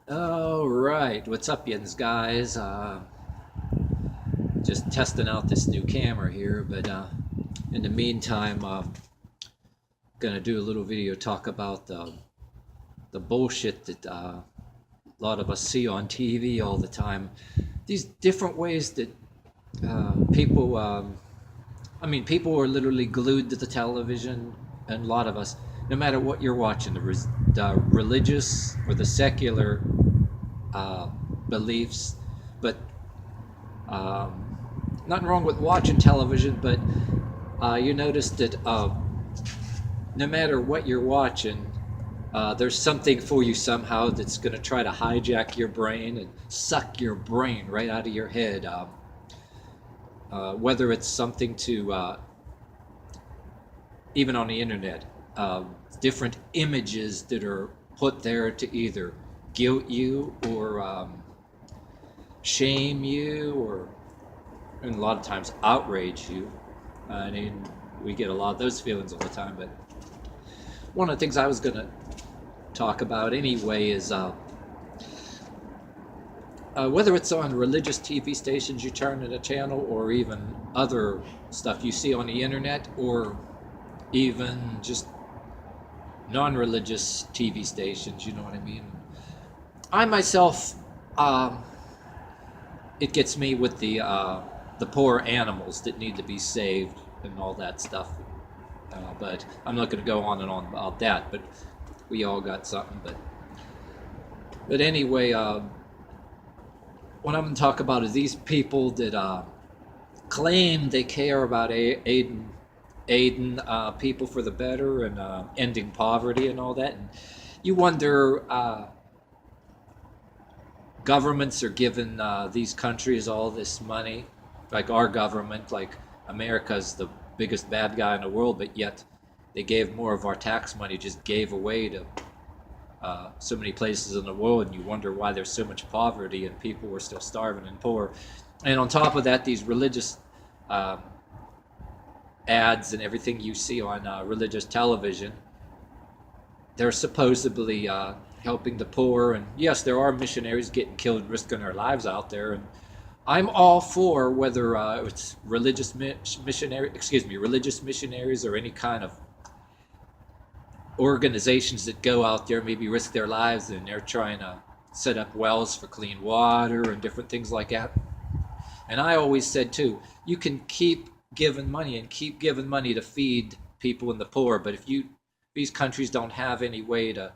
All right, what's up, yins guys? Just testing out this new camera here, but in the meantime, gonna do a little video talk about the bullshit that a lot of us see on TV all the time. These different ways that people, people are literally glued to the television, and a lot of us, no matter what you're watching, the religious or the secular uh, beliefs, but nothing wrong with watching television, but you notice that no matter what you're watching, there's something for you somehow that's going to try to hijack your brain and suck your brain right out of your head. Whether it's something to, even on the internet, different images that are put there to either guilt you or shame you or, and a lot of times, outrage you. I mean, we get a lot of those feelings all the time, but one of the things I was going to talk about anyway is whether it's on religious TV stations you turn in a channel or even other stuff you see on the internet or even just non-religious TV stations, you know what I mean? I myself, um, it gets me with the poor animals that need to be saved and all that stuff. But I'm not going to go on and on about that. But we all got something. But anyway, what I'm going to talk about is these people that claim they care about aiding people for the better and ending poverty and all that. And you wonder, governments are giving these countries all this money, like our government, like America's the biggest bad guy in the world, but yet they gave more of our tax money, just gave away to so many places in the world, and you wonder why there's so much poverty and people were still starving and poor. And on top of that, these religious uh, ads and everything you see on religious television, they're supposedly helping the poor. And yes, there are missionaries getting killed and risking their lives out there. And I'm all for whether it's religious missionaries or any kind of organizations that go out there, maybe risk their lives, and they're trying to set up wells for clean water and different things like that. And I always said too, you can keep giving money and keep giving money to feed people in the poor, but if these countries don't have any way to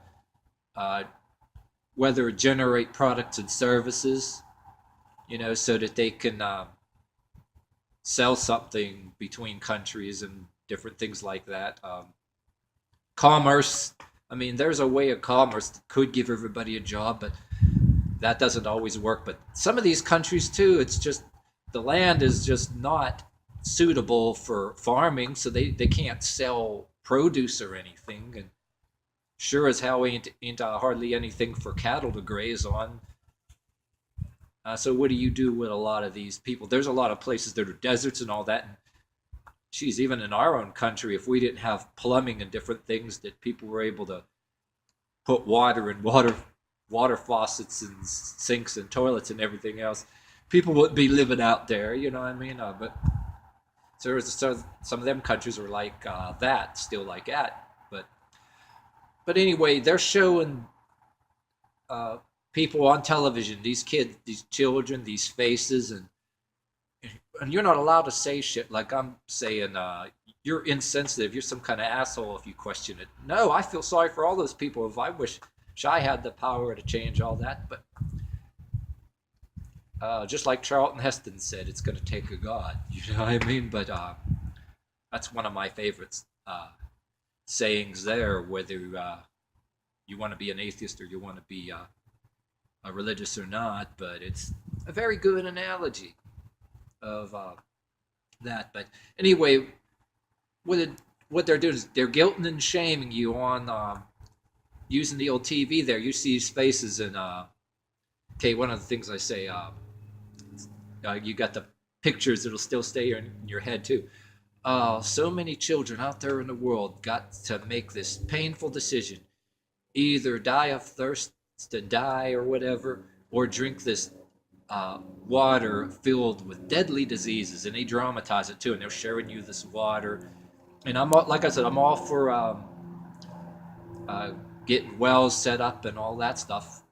uh, whether generate products and services, so that they can sell something between countries and different things like that. Commerce. I mean, there's a way of commerce that could give everybody a job, but that doesn't always work. But some of these countries too, it's just the land is just not suitable for farming, so they can't sell produce or anything. And sure as hell ain't hardly anything for cattle to graze on. So what do you do with a lot of these people? There's a lot of places that are deserts and all that. And geez, even in our own country, if we didn't have plumbing and different things that people were able to put water in water faucets and sinks and toilets and everything else, people wouldn't be living out there. You know what I mean? But so some of them countries are like that, still like that. But anyway, they're showing uh, people on television, these kids, these children, these faces, and you're not allowed to say shit like I'm saying. You're insensitive. You're some kind of asshole if you question it. No, I feel sorry for all those people. If I wish I had the power to change all that, but just like Charlton Heston said, it's going to take a god. You know what I mean? But that's one of my favorites sayings there. Whether you want to be an atheist or you want to be religious or not, but it's a very good analogy of that. But anyway, what they're doing is they're guilting and shaming you on using the old TV. There, you see these faces, and okay, one of the things I say, you got the pictures that'll still stay in your head too. So many children out there in the world got to make this painful decision: either die of thirst to die or whatever, or drink this water filled with deadly diseases, and they dramatize it too, and they're showing you this water. And I'm all, like I said, I'm all for uh, getting wells set up and all that stuff.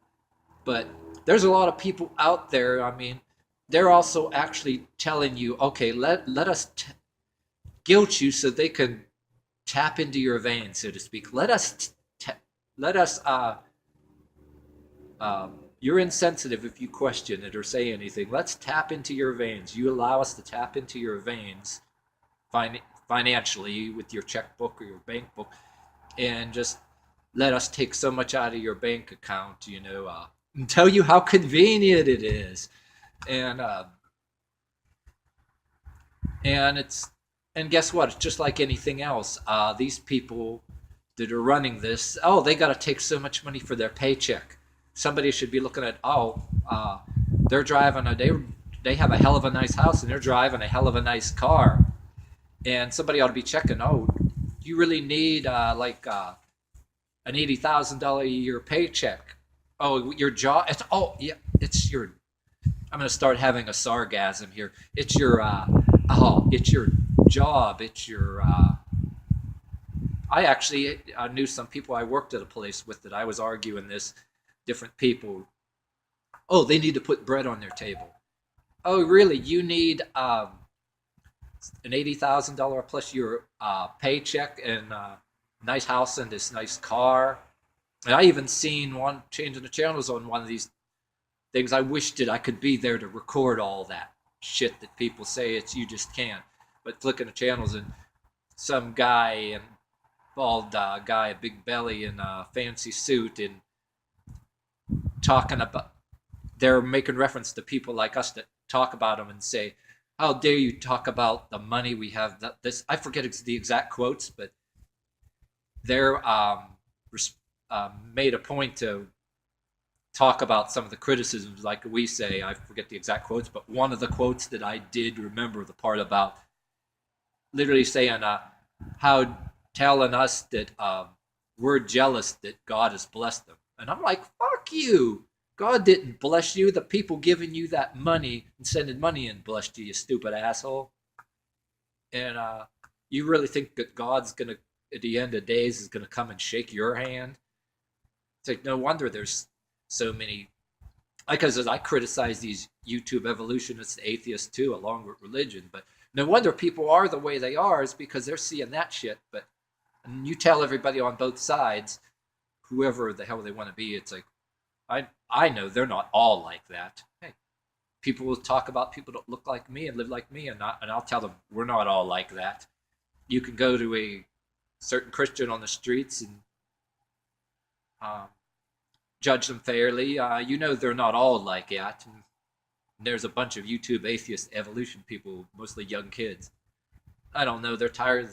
But there's a lot of people out there. I mean, they're also actually telling you, okay, let us guilt you so they can tap into your veins, so to speak. Let us you're insensitive if you question it or say anything. Let's tap into your veins. You allow us to tap into your veins fin- financially with your checkbook or your bank book, and just let us take so much out of your bank account, and tell you how convenient it is. And and it's and guess what? It's just like anything else. These people that are running this, oh, they got to take so much money for their paycheck. Somebody should be looking at, they're driving they have a hell of a nice house and they're driving a hell of a nice car, and somebody ought to be checking. Oh, you really need an $80,000 a year paycheck. Oh, your job. It's your. I'm going to start having a sarcasm here. It's your job. It's your. I actually knew some people I worked at a place with that I was arguing this. Different people. Oh, they need to put bread on their table. Oh, really? You need an $80,000 plus your paycheck and nice house and this nice car. And I even seen one changing the channels on one of these things. I wish that I could be there to record all that shit that people say it's you just can't. But flicking the channels and some guy and bald guy, a big belly and a fancy suit, and talking about they're making reference to people like us that talk about them and say, "How dare you talk about the money we have?" This I forget the exact quotes, but they're made a point to talk about some of the criticisms, like we say. I forget the exact quotes, but one of the quotes that I did remember the part about literally saying, "How telling us that we're jealous that God has blessed them," and I'm like, "Fuck you." God didn't bless you. The people giving you that money and sending money in blessed you, you stupid asshole. And you really think that God's going to, at the end of days, is going to come and shake your hand? It's like, no wonder there's so many. Because I criticize these YouTube evolutionists, atheists too, along with religion. But no wonder people are the way they are, is because they're seeing that shit. But and you tell everybody on both sides, whoever the hell they want to be, it's like, I know they're not all like that. Hey, people will talk about people that look like me and live like me, and I'll tell them we're not all like that. You can go to a certain Christian on the streets and um, judge them fairly. They're not all like that. And there's a bunch of YouTube atheist evolution people, mostly young kids. I don't know. They're tired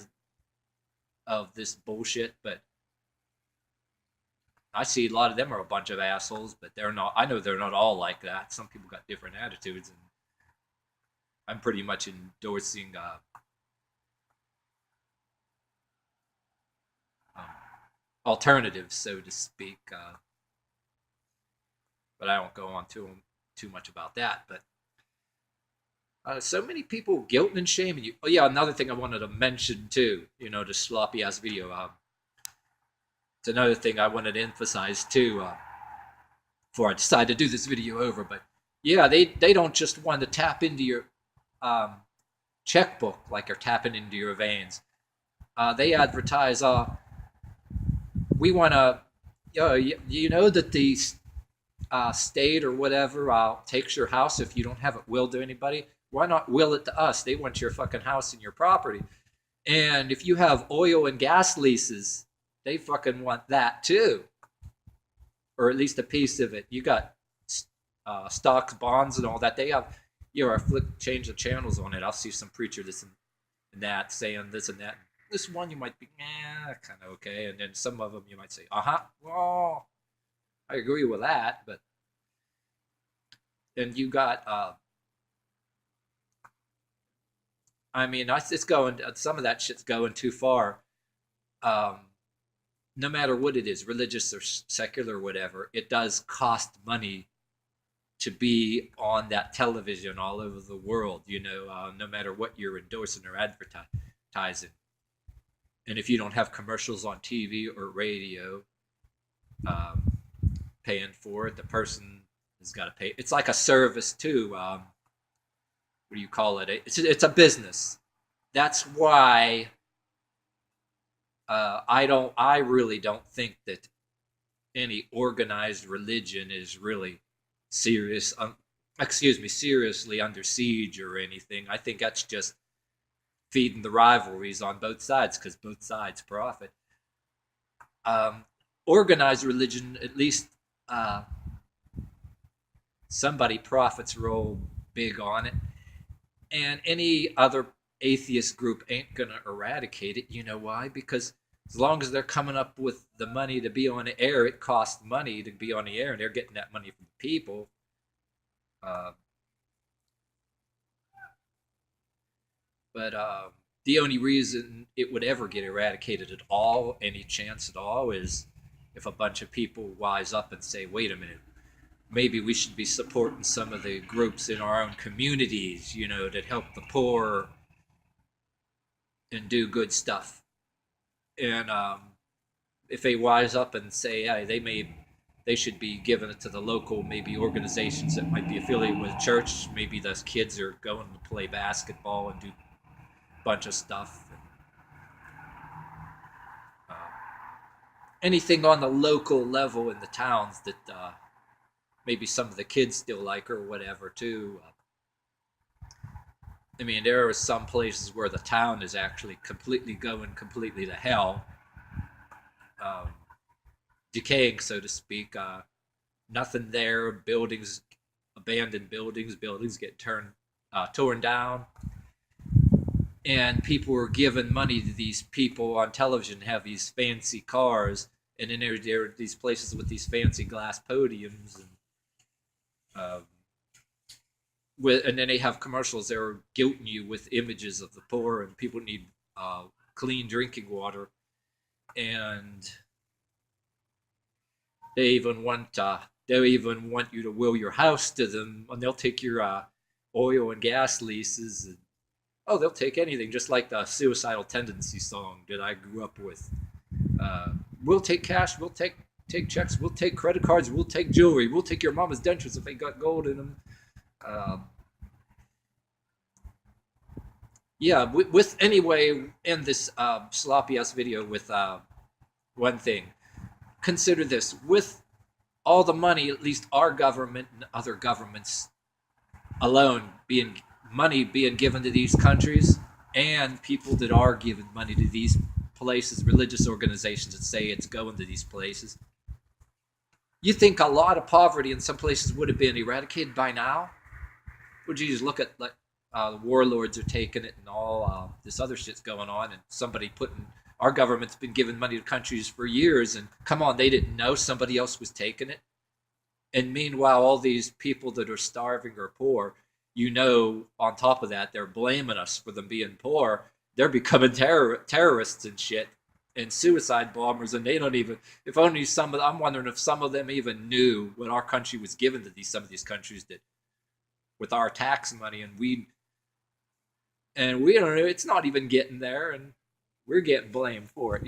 of this bullshit, but I see a lot of them are a bunch of assholes, but they're not. I know they're not all like that. Some people got different attitudes, and I'm pretty much endorsing um, alternatives, so to speak. But I won't go on too much about that. But so many people guilting and shaming you. Oh yeah, another thing I wanted to mention too. This sloppy ass video. It's another thing I wanted to emphasize too. Before I decide to do this video over, but yeah, they don't just want to tap into your um, checkbook like you're tapping into your veins. They advertise, we want to, you know that the state or whatever takes your house if you don't have it willed to anybody. Why not will it to us? They want your fucking house and your property. And if you have oil and gas leases, they fucking want that too, or at least a piece of it. You got stocks, bonds, and all that. They have, change the channels on it. I'll see some preacher this and that saying this and that. This one you might be, kind of okay, and then some of them you might say, well, I agree with that, but then you got, I mean, it's going. Some of that shit's going too far. Um, no matter what it is, religious or secular or whatever, it does cost money to be on that television all over the world, no matter what you're endorsing or advertising. And if you don't have commercials on TV or radio, um, paying for it, the person has got to pay. It's like a service too. What do you call it? It's a business. That's why I really don't think that any organized religion is really seriously under siege or anything. I think that's just feeding the rivalries on both sides because both sides profit. Um, Organized religion, at least uh, somebody profits real big on it, and any other atheist group ain't gonna eradicate it. You know why? Because as long as they're coming up with the money to be on the air, it costs money to be on the air, and they're getting that money from the people. Uh, but the only reason it would ever get eradicated at all, any chance at all, is if a bunch of people wise up and say, "Wait a minute, maybe we should be supporting some of the groups in our own communities, that help the poor and do good stuff." And if they wise up and say, "Hey, they should be giving it to the local maybe organizations that might be affiliated with a church. Maybe those kids are going to play basketball and do a bunch of stuff." Uh, Anything on the local level in the towns that maybe some of the kids still like or whatever too. I mean, there are some places where the town is actually going completely to hell, um, decaying, so to speak. Nothing there. Buildings, abandoned buildings get torn down, and people were giving money to these people on television to have these fancy cars, and then there are these places with these fancy glass podiums, and um, and then they have commercials that are guilting you with images of the poor and people need clean drinking water, and they even want you to will your house to them, and they'll take your oil and gas leases, and they'll take anything, just like the suicidal tendency song that I grew up with. We'll take cash, we'll take checks, we'll take credit cards, we'll take jewelry, we'll take your mama's dentures if they got gold in them. Um, yeah, with anyway, in this sloppy ass video with one thing. Consider this: with all the money, at least our government and other governments alone being given to these countries, and people that are giving money to these places, religious organizations that say it's going to these places. You think a lot of poverty in some places would have been eradicated by now? Would you just look at like the warlords are taking it and all this other shit's going on, and somebody putting our government's been giving money to countries for years, and come on, they didn't know somebody else was taking it. And meanwhile, all these people that are starving or poor, on top of that, they're blaming us for them being poor. They're becoming terrorists and shit and suicide bombers, and they don't even. If only some of I'm wondering if some of them even knew what our country was given to some of these countries that with our tax money, and we don't know. It's not even getting there, and we're getting blamed for it.